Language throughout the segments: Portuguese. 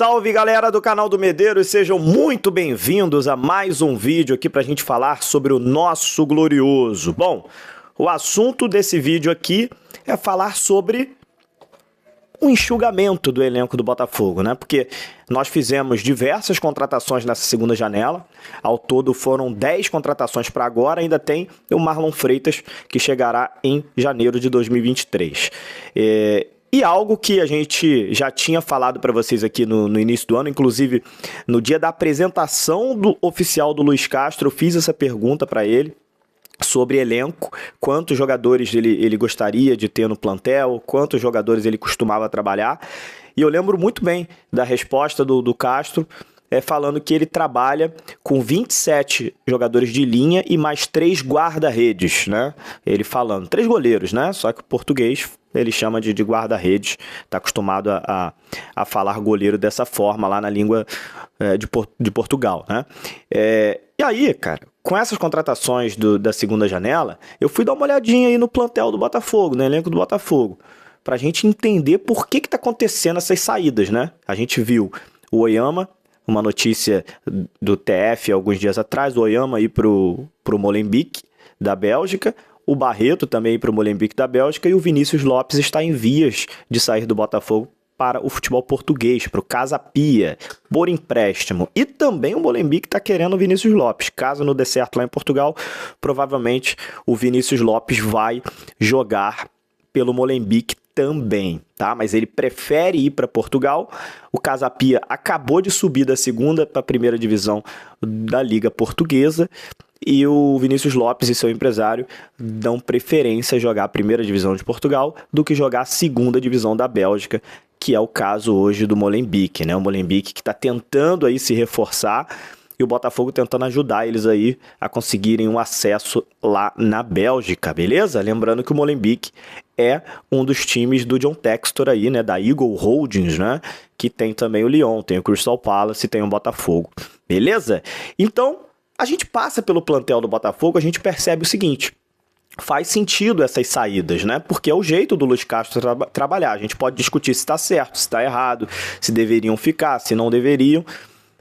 salve galera do canal do Medeiros, sejam muito bem-vindos a mais um vídeo aqui pra gente falar sobre o nosso glorioso. Bom, o assunto desse vídeo aqui é falar sobre o enxugamento do elenco do Botafogo, né? Porque nós fizemos diversas contratações nessa segunda janela, ao todo foram 10 contratações para agora, ainda tem o Marlon Freitas que chegará em janeiro de 2023. E algo que a gente já tinha falado para vocês aqui no início do ano, inclusive no dia da apresentação oficial do Luiz Castro, eu fiz essa pergunta para ele sobre elenco, quantos jogadores ele gostaria de ter no plantel, quantos jogadores ele costumava trabalhar. E eu lembro muito bem da resposta do Castro, falando que ele trabalha com 27 jogadores de linha e mais 3 guarda-redes, né? Ele falando, 3 goleiros, né? Só que o português ele chama de guarda-redes, está acostumado a falar goleiro dessa forma lá na língua de Portugal, né? E aí, cara, com essas contratações da segunda janela, eu fui dar uma olhadinha aí no plantel do Botafogo, no elenco do Botafogo, pra gente entender por que tá acontecendo essas saídas, né? A gente viu o Oyama, uma notícia do TF alguns dias atrás, o Oyama ir pro Molenbeek da Bélgica, o Barreto também ir pro Molenbeek da Bélgica e o Vinícius Lopes está em vias de sair do Botafogo para o futebol português, para o Casa Pia, por empréstimo. E também o Molenbeek está querendo o Vinícius Lopes. Caso não dê certo lá em Portugal, provavelmente o Vinícius Lopes vai jogar pelo Molenbeek também, tá? Mas ele prefere ir para Portugal. O Casa Pia acabou de subir da segunda para a primeira divisão da Liga Portuguesa. E o Vinícius Lopes e seu empresário dão preferência a jogar a primeira divisão de Portugal do que jogar a segunda divisão da Bélgica, que é o caso hoje do Molenbeek, né? O Molenbeek que está tentando aí se reforçar e o Botafogo tentando ajudar eles aí a conseguirem um acesso lá na Bélgica, beleza? Lembrando que o Molenbeek é um dos times do John Textor aí, né? Da Eagle Holdings, né? Que tem também o Lyon, tem o Crystal Palace e tem o Botafogo, beleza? Então, a gente passa pelo plantel do Botafogo, a gente percebe o seguinte: faz sentido essas saídas, né? Porque é o jeito do Luiz Castro trabalhar. A gente pode discutir se está certo, se está errado, se deveriam ficar, se não deveriam.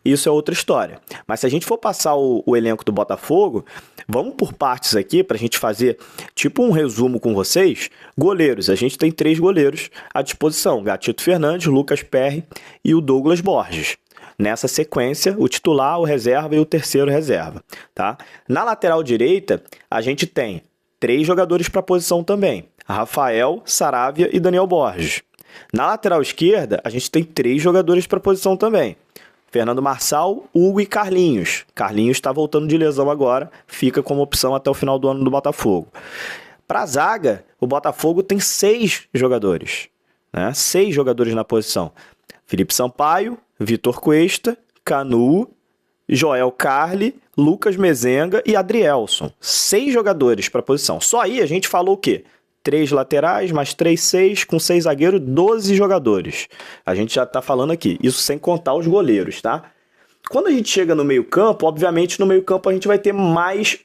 Isso é outra história. Mas se a gente for passar o elenco do Botafogo, vamos por partes aqui para a gente fazer tipo um resumo com vocês. Goleiros, a gente tem 3 goleiros à disposição: Gatito Fernandes, Lucas Perry e o Douglas Borges. Nessa sequência, o titular, o reserva e o terceiro reserva, tá? Na lateral direita, a gente tem 3 jogadores para a posição também: Rafael, Saravia e Daniel Borges. Na lateral esquerda, a gente tem 3 jogadores para a posição também: Fernando Marçal, Hugo e Carlinhos. Carlinhos está voltando de lesão agora, fica como opção até o final do ano do Botafogo. Para a zaga, o Botafogo tem 6 jogadores, né? 6 jogadores na posição: Felipe Sampaio, Vitor Cuesta, Canu, Joel Carli, Lucas Mezenga e Adrielson. 6 jogadores para a posição. Só aí a gente falou o quê? 3 laterais, mais 3, 6, com 6 zagueiros, 12 jogadores. A gente já está falando aqui, isso sem contar os goleiros, tá? Quando a gente chega no meio-campo, obviamente no meio-campo a gente vai ter mais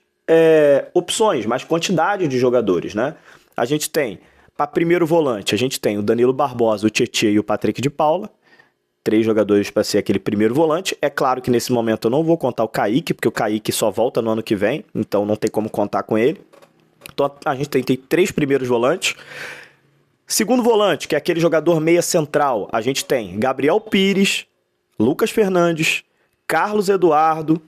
opções, mais quantidade de jogadores, né? A gente tem, para primeiro volante, a gente tem o Danilo Barbosa, o Tietê e o Patrick de Paula. 3 jogadores para ser aquele primeiro volante. É claro que nesse momento eu não vou contar o Kaique, porque o Kaique só volta no ano que vem, então não tem como contar com ele. Então a gente tem 3 primeiros volantes. Segundo volante, que é aquele jogador meia central, a gente tem Gabriel Pires, Lucas Fernandes, Carlos Eduardo,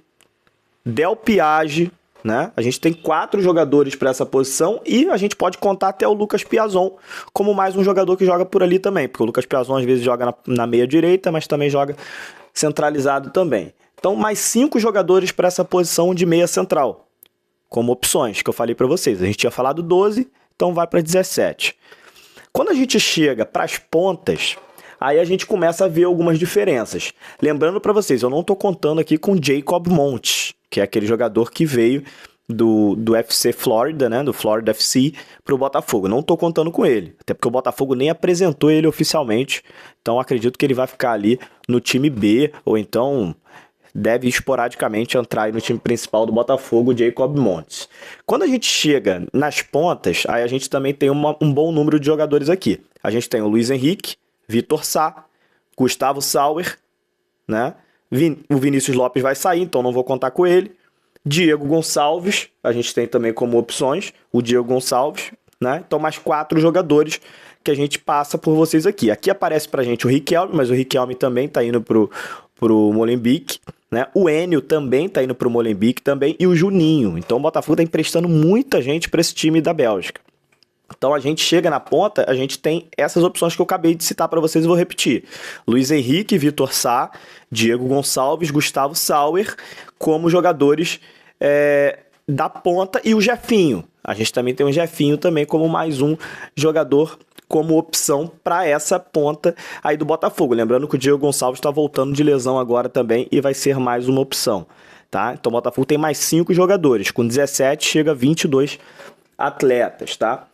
Del Piage, né? A gente tem 4 jogadores para essa posição e a gente pode contar até o Lucas Piazon como mais um jogador que joga por ali também, porque o Lucas Piazon às vezes joga na meia direita, mas também joga centralizado também. Então, mais 5 jogadores para essa posição de meia central, como opções que eu falei para vocês. A gente tinha falado 12, então vai para 17. Quando a gente chega para as pontas, aí a gente começa a ver algumas diferenças. Lembrando para vocês, eu não estou contando aqui com Jacob Montes, que é aquele jogador que veio do FC Florida, né, do Florida FC, para o Botafogo. Não estou contando com ele, até porque o Botafogo nem apresentou ele oficialmente, então acredito que ele vai ficar ali no time B, ou então deve esporadicamente entrar aí no time principal do Botafogo, o Jacob Montes. Quando a gente chega nas pontas, aí a gente também tem um bom número de jogadores aqui. A gente tem o Luiz Henrique, Vitor Sá, Gustavo Sauer, né? O Vinícius Lopes vai sair, então não vou contar com ele. Diego Gonçalves, a gente tem também como opções o Diego Gonçalves, né? Então mais 4 jogadores que a gente passa por vocês aqui. Aqui aparece pra gente o Riquelme, mas o Riquelme também tá indo pro Molenbeek, né? O Enio também tá indo pro Molenbeek também, e o Juninho. Então o Botafogo tá emprestando muita gente para esse time da Bélgica. Então a gente chega na ponta, a gente tem essas opções que eu acabei de citar para vocês e vou repetir. Luiz Henrique, Vitor Sá, Diego Gonçalves, Gustavo Sauer como jogadores da ponta, e o Jefinho. A gente também tem o Jefinho também como mais um jogador como opção para essa ponta aí do Botafogo. Lembrando que o Diego Gonçalves está voltando de lesão agora também e vai ser mais uma opção, tá? Então o Botafogo tem mais 5 jogadores, com 17 chega a 22 atletas, tá?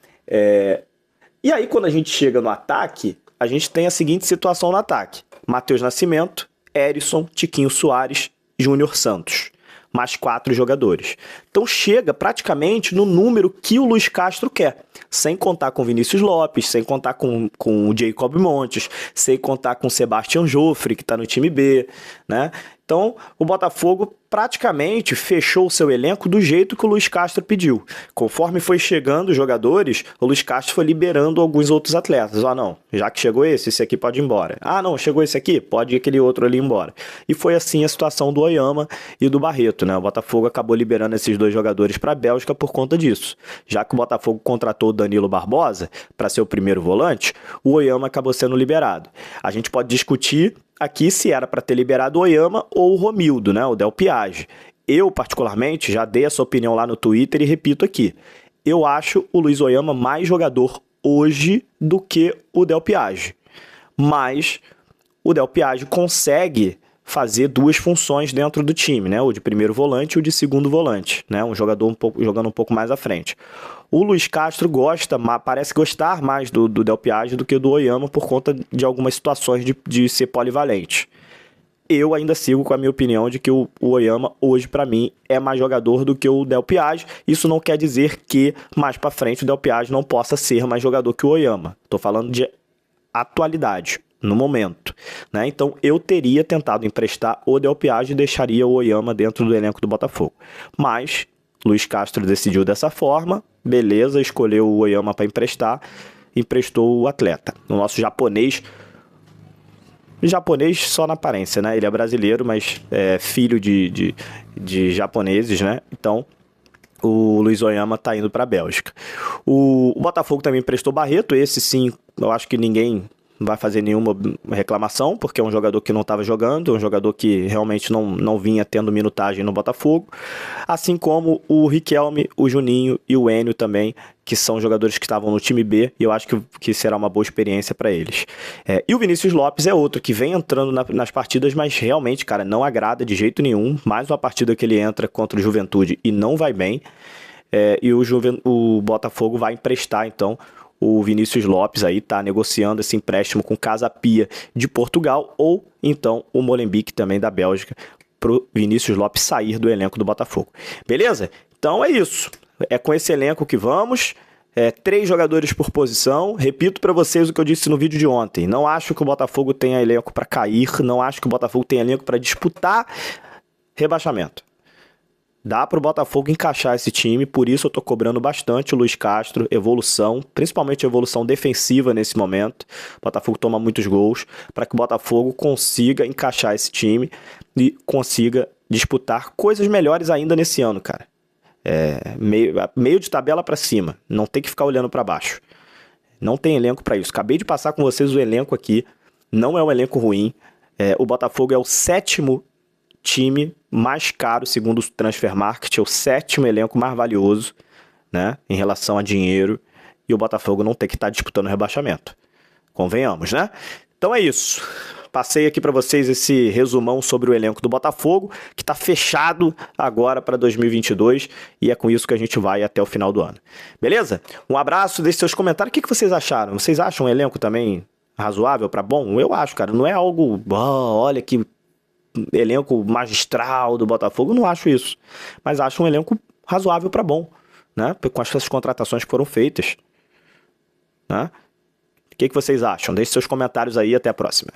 E aí quando a gente chega no ataque, a gente tem a seguinte situação no ataque: Matheus Nascimento, Erisson, Tiquinho Soares, Júnior Santos. Mais 4 jogadores. Então chega praticamente no número que o Luiz Castro quer. Sem contar com Vinícius Lopes, sem contar com o Jacob Montes, sem contar com o Sebastião Joffre, que está no time B, né? Então o Botafogo praticamente fechou o seu elenco do jeito que o Luiz Castro pediu. Conforme foi chegando os jogadores, o Luiz Castro foi liberando alguns outros atletas. Não, já que chegou esse aqui pode ir embora. Não, chegou esse aqui, pode ir aquele outro ali embora. E foi assim a situação do Oyama e do Barreto, né? O Botafogo acabou liberando esses 2 jogadores para a Bélgica por conta disso. Já que o Botafogo contratou o Danilo Barbosa para ser o primeiro volante, o Oyama acabou sendo liberado. A gente pode discutir aqui se era para ter liberado o Oyama ou o Romildo, né? O Del Piage. Eu, particularmente, já dei essa opinião lá no Twitter e repito aqui. Eu acho o Luiz Oyama mais jogador hoje do que o Del Piage. Mas o Del Piage consegue fazer 2 funções dentro do time, né? O de primeiro volante e o de segundo volante, né? Um jogador jogando um pouco mais à frente. O Luiz Castro parece gostar mais do Del Piage do que do Oyama por conta de algumas situações de ser polivalente. Eu ainda sigo com a minha opinião de que o Oyama hoje, para mim, é mais jogador do que o Del Piage. Isso não quer dizer que mais para frente o Del Piage não possa ser mais jogador que o Oyama. Estou falando de atualidade, no momento, né? Então eu teria tentado emprestar o Del Piage e deixaria o Oyama dentro do elenco do Botafogo. Mas Luiz Castro decidiu dessa forma, beleza, escolheu o Oyama para emprestar, emprestou o atleta. O nosso japonês só na aparência, né? Ele é brasileiro, mas é filho de japoneses, né? Então o Luiz Oyama tá indo para a Bélgica. O Botafogo também emprestou Barreto, esse sim, eu acho que ninguém vai fazer nenhuma reclamação, porque é um jogador que não estava jogando, é um jogador que realmente não vinha tendo minutagem no Botafogo, assim como o Riquelme, o Juninho e o Enio também, que são jogadores que estavam no time B, e eu acho que será uma boa experiência para eles. E o Vinícius Lopes é outro que vem entrando nas partidas, mas realmente, cara, não agrada de jeito nenhum. Mais uma partida que ele entra contra o Juventude e não vai bem, e o Botafogo vai emprestar, então, o Vinícius Lopes aí tá negociando esse empréstimo com Casa Pia de Portugal, ou então o Molenbeek também da Bélgica, pro Vinícius Lopes sair do elenco do Botafogo. Beleza? Então é isso. É com esse elenco que vamos. 3 jogadores por posição. Repito para vocês o que eu disse no vídeo de ontem. Não acho que o Botafogo tenha elenco para cair. Não acho que o Botafogo tenha elenco para disputar rebaixamento. Dá para o Botafogo encaixar esse time, por isso eu estou cobrando bastante o Luiz Castro, evolução, principalmente evolução defensiva nesse momento. O Botafogo toma muitos gols, para que o Botafogo consiga encaixar esse time e consiga disputar coisas melhores ainda nesse ano, cara. Meio de tabela para cima, não tem que ficar olhando para baixo. Não tem elenco para isso. Acabei de passar com vocês o elenco aqui, não é um elenco ruim. O Botafogo é o 7º time mais caro, segundo o Transfer Market, é o 7º elenco mais valioso, né, em relação a dinheiro, e o Botafogo não tem que estar disputando rebaixamento. Convenhamos, né? Então é isso. Passei aqui para vocês esse resumão sobre o elenco do Botafogo, que está fechado agora para 2022, e é com isso que a gente vai até o final do ano. Beleza? Um abraço, deixe seus comentários. O que vocês acharam? Vocês acham o elenco também razoável para bom? Eu acho, cara. Não é algo, olha que elenco magistral do Botafogo, não acho isso, mas acho um elenco razoável para bom, né? Com essas contratações que foram feitas, né? O que vocês acham? Deixe seus comentários aí, até a próxima.